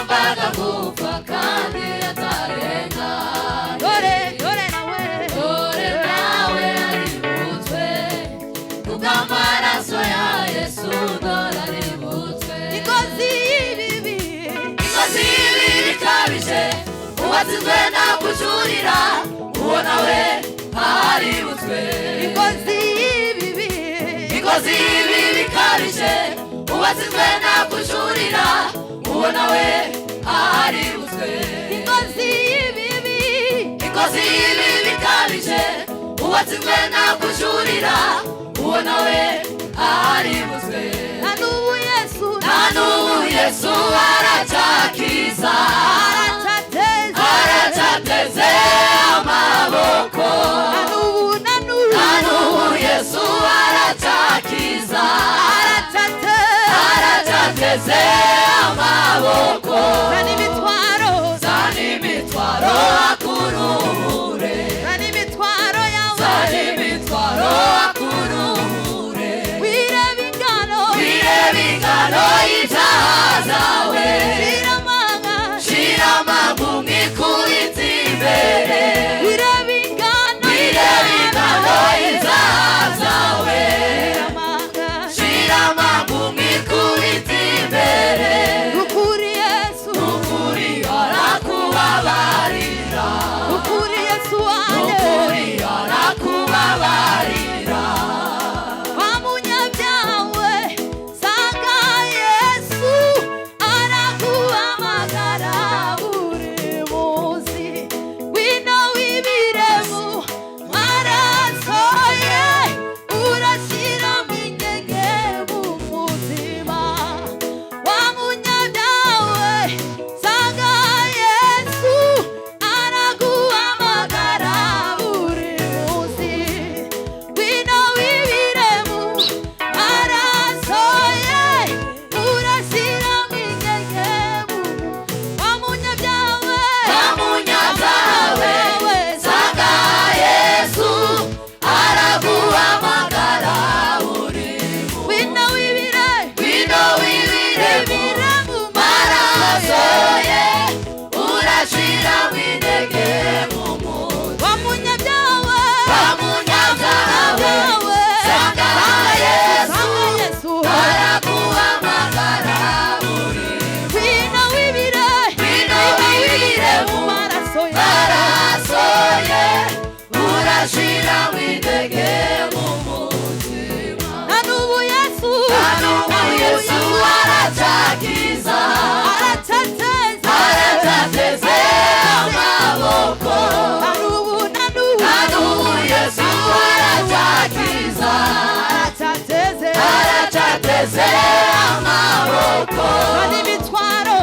yagombaga gupfa kandi atarenga. Dore nawe aributswe kubw'amaraso ya Yesu, dore aributswe. Ingozi y'ibibi bikabije, uwatsinzwe nta kujurira, uwo nawe aributswe. Ingozi y'ibibi bikabije, uwatsinzwe nta kujurira, uwo nawe aributswe. Ingozi y'ibibi bikabije, uwatsinzwe nta kujurira, uwo nawe aributswe. Na n'ubu Yesu aracyakiza, aracyateze amaboko. Na n'ubu Yesu aracyakiza, aracyateze amaboko. Zana imitwaro akuruhure, zana imitwaro akuruhure. Wirebe ingano y'ibyaha zawe, shira amanga umwikubite imbere. Wirebe ingano y'ibyaha zawe, shira amanga umwikubite imbere. Ukuri arakubabarira, ukuri Yesu arakubabarira. Wa munyabyawe sanga Yesu araguhamagara buri munsi. Wino wibire mu maraso ye, urashyiramo intege mu mutima. Wa munyabyawe sanga Yesu araguhamagara buri munsi. Wino wibire mu maraso ye, urashyiramo intege mu. Wa munyabyawe sanga Yesu araguhamagara buri munsi. Wino wibire mu maraso ye, urashyiramo intege mu mutima. Wa munyabyawe sanga Yesu araguhamagara buri munsi. Wino wibire mu maraso ye, urashyiramo intege mu mutima. Na n'ubu Yesu aracyakiza, aracyateze amaboko. Na n'ubu Yesu aracyakiza, aracyateze amaboko. Zana imitwaro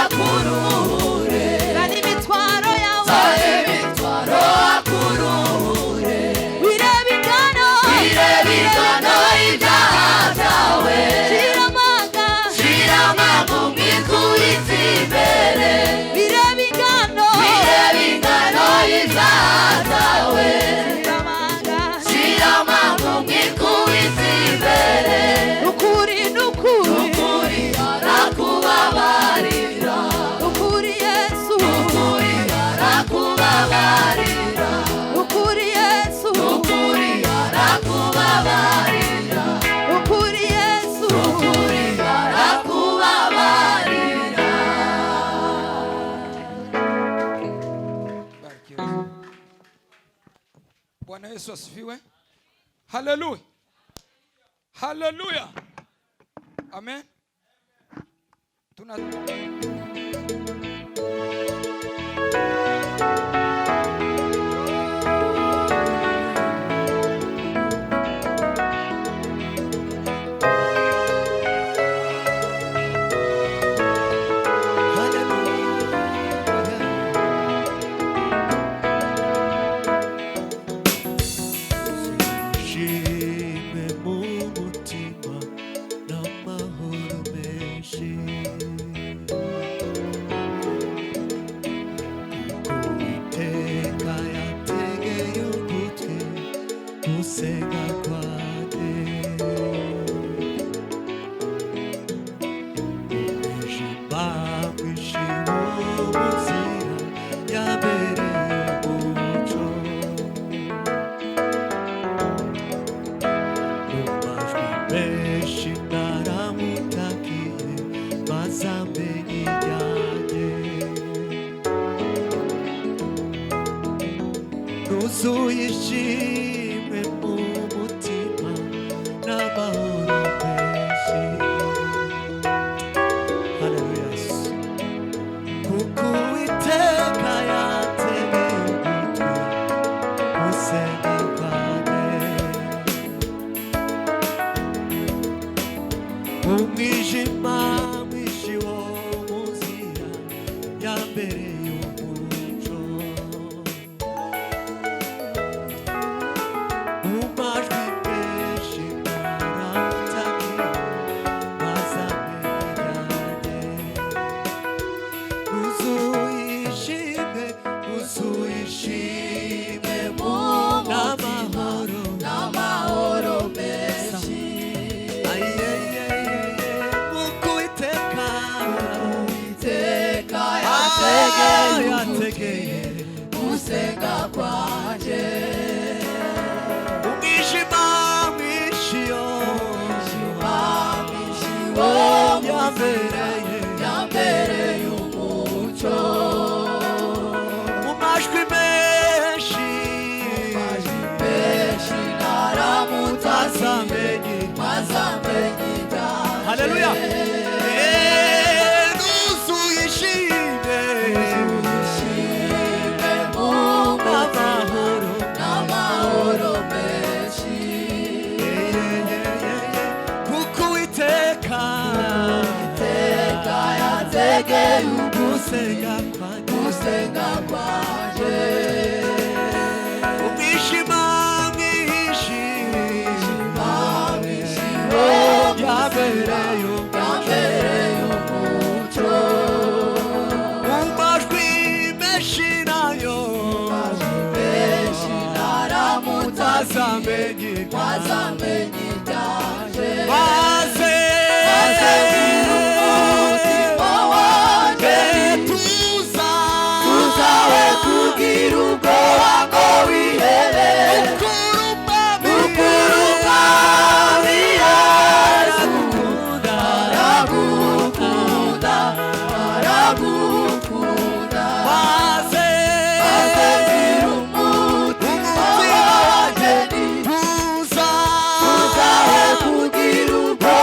akuruhure, zana imitwaro akuruhure. Wirebe ingano y'ibyaha byawe, shira amanga umwikubite imbere. Wirebe ingano y'ibyaha byawe, shira amanga umwikubite imbere. Ukuri arakubabarira, ukuri Yesu arakubabarira, ukuri Yesu arakubabarira, ukuri Yesu arakubabarira. Bwana Yesu asifiwe. Haleluya. Haleluya. Amen. nuzuye ishimwe mu mutima n'amahoro menshi. Haleluya. Kuko Uwiteka yatemeye ugutwi gusenga kwanjye. Umwijima mwinshi wo mu nzira yambereye umuco. Mu majwi menshi naramutakiye mazamenya yanjye. Nuzuye ishimwe mu n'amahoro menshi. kuko Uwiteka yategeye gusenga kwanjye. umwijima mwinshi yambereye umuco. mu majwi menshi naramutazamenye ibyanjye. Haleluya. Nuzuye ishimwe mu n'amahoro menshi. kuko Uwiteka yategeye gusenga kwanjye. umwijima mwinshi yambereye umuco. mu majwi menshi nayo naramutazamenye ibyanjye. maze umutima wanjye tuzawe kugira ubwoba ngo wihebe. Ukuri umwami Yesu aragukunda. maze gira umutima wanjye tuzawe kugira ubwoba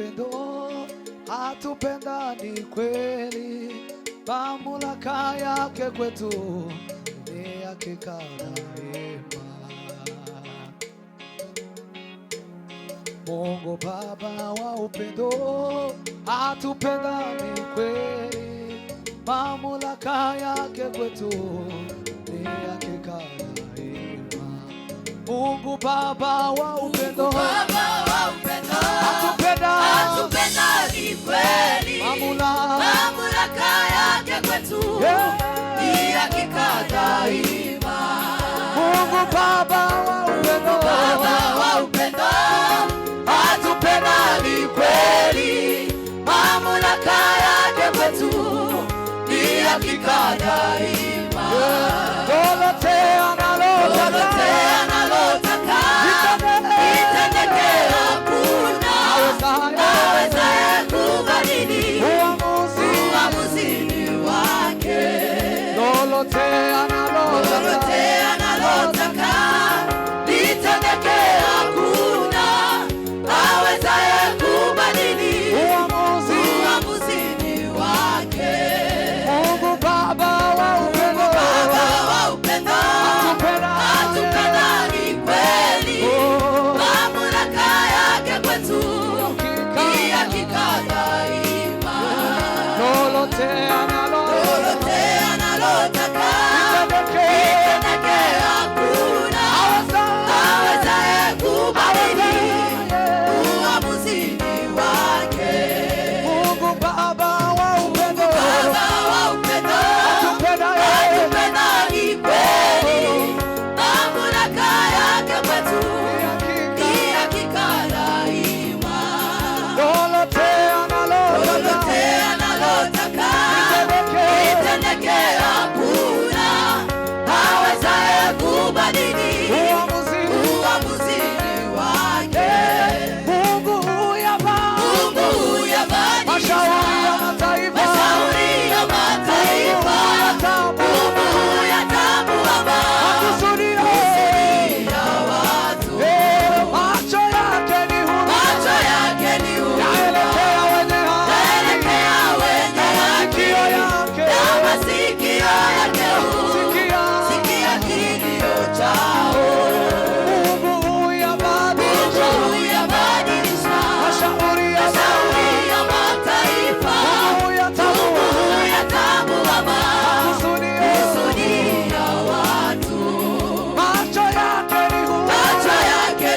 upendo, atupenda ni kweli, mamlaka yake kwetu ni hakika daima. Mungu Baba wa upendo, atupenda ni kweli, mamlaka yake kwetu ni hakika daima. Mungu Baba wa upendo, atupenda ni kweli, mamlaka yake kwetu ni hakika daima. Mungu Baba wa upendo, atupenda ni kweli, mamlaka yake kwetu ni hakika daima. lolote analotaka litendeke, hakuna awezaye kubadili uamuzi wake. lolote analotaka litendeke, hakuna awezaye kubadili uamuzi wake. Mungu Baba wa upendo, atupenda ni kweli, mamlaka yake kwetu ni hakika daima. lolote analotaka litendeke, hakuna awezaye kubadili uamuzi wake. Mungu Baba wa upendo, atupenda ni kweli, mamlaka yake kwetu ni hakika daima. lolote analotaka litendeke, hakuna awezaye kubadili uamuzi wake. Mungu huyabadilisha mashauri ya mataifa, huyatambua makusudi ya watu. macho yake ni huruma, yaelekea wenye haki, na masikio yake sikia kilio chao. Mungu huyabadilisha mashauri ya mataifa, huyatambua makusudi ya watu. macho yake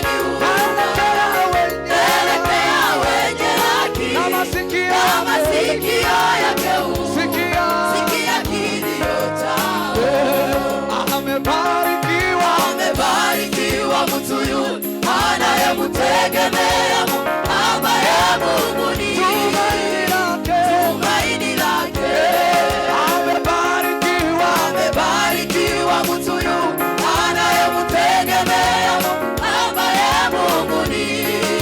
ni huruma, yaelekea wenye haki, na masikio yake sikia kilio chao. amebarikiwa mtu yule anayemtegemea Mungu, ambaye Mungu ni tumaini lake. Amebarikiwa mtu yule anayemtegemea Mungu, ambaye Mungu ni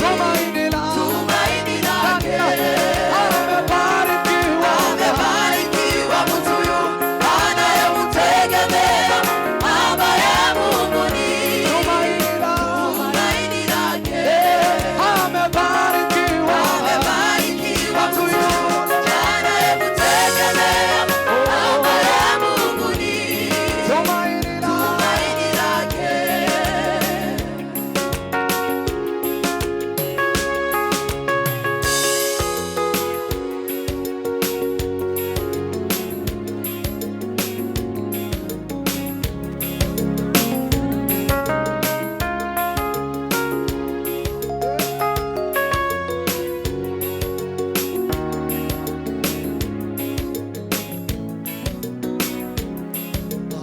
tumaini lake. Amebarikiwa mtu yule anayemtegemea Mungu, ambaye Mungu ni tumaini lake. Amebarikiwa mtu yule anayemtegemea Mungu, ambaye Mungu ni tumaini lake.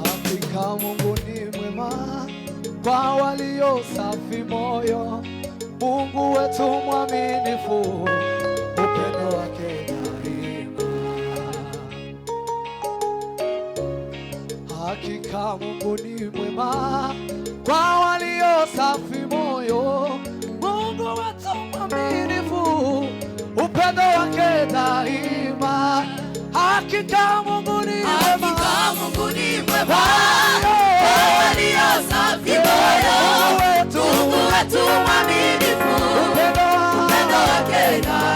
Hakika Mungu ni mwema kwa walio safi moyo, Mungu wetu mwaminifu, upendo wake daima. Hakika Mungu ni mwema kwa walio safi moyo, Mungu wetu mwaminifu, upendo wake daima. Hakika Mungu ni mwema, Hakika Mungu ni mwema, walio safi moyo, Mungu wetu mwaminifu, upendo wake daima.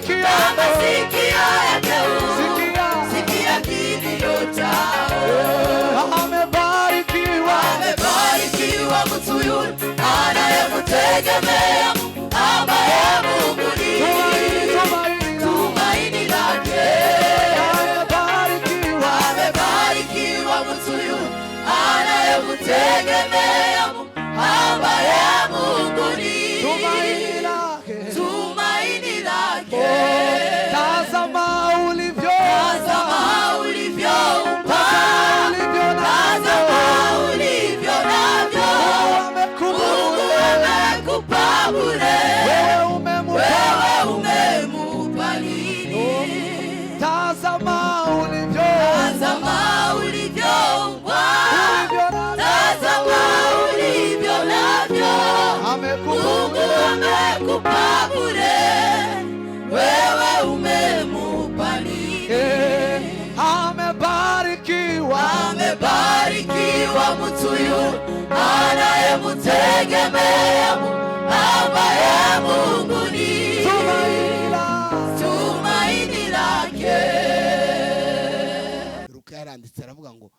masikio yake sikia kilio chao. Amebarikiwa mtu yule anayemtegemea ambaye Mungu ni tumaini lake. Amebarikiwa mtu yule anayemtegemea ambaye Mungu ni tumaini lake. Tazama ulivyo amekupa bure, wewe umemupa nini? Amebarikiwa mtu yule anayemtegemea ambaye Mungu ni tumaini lake. Luka yaranditse aravuga ngo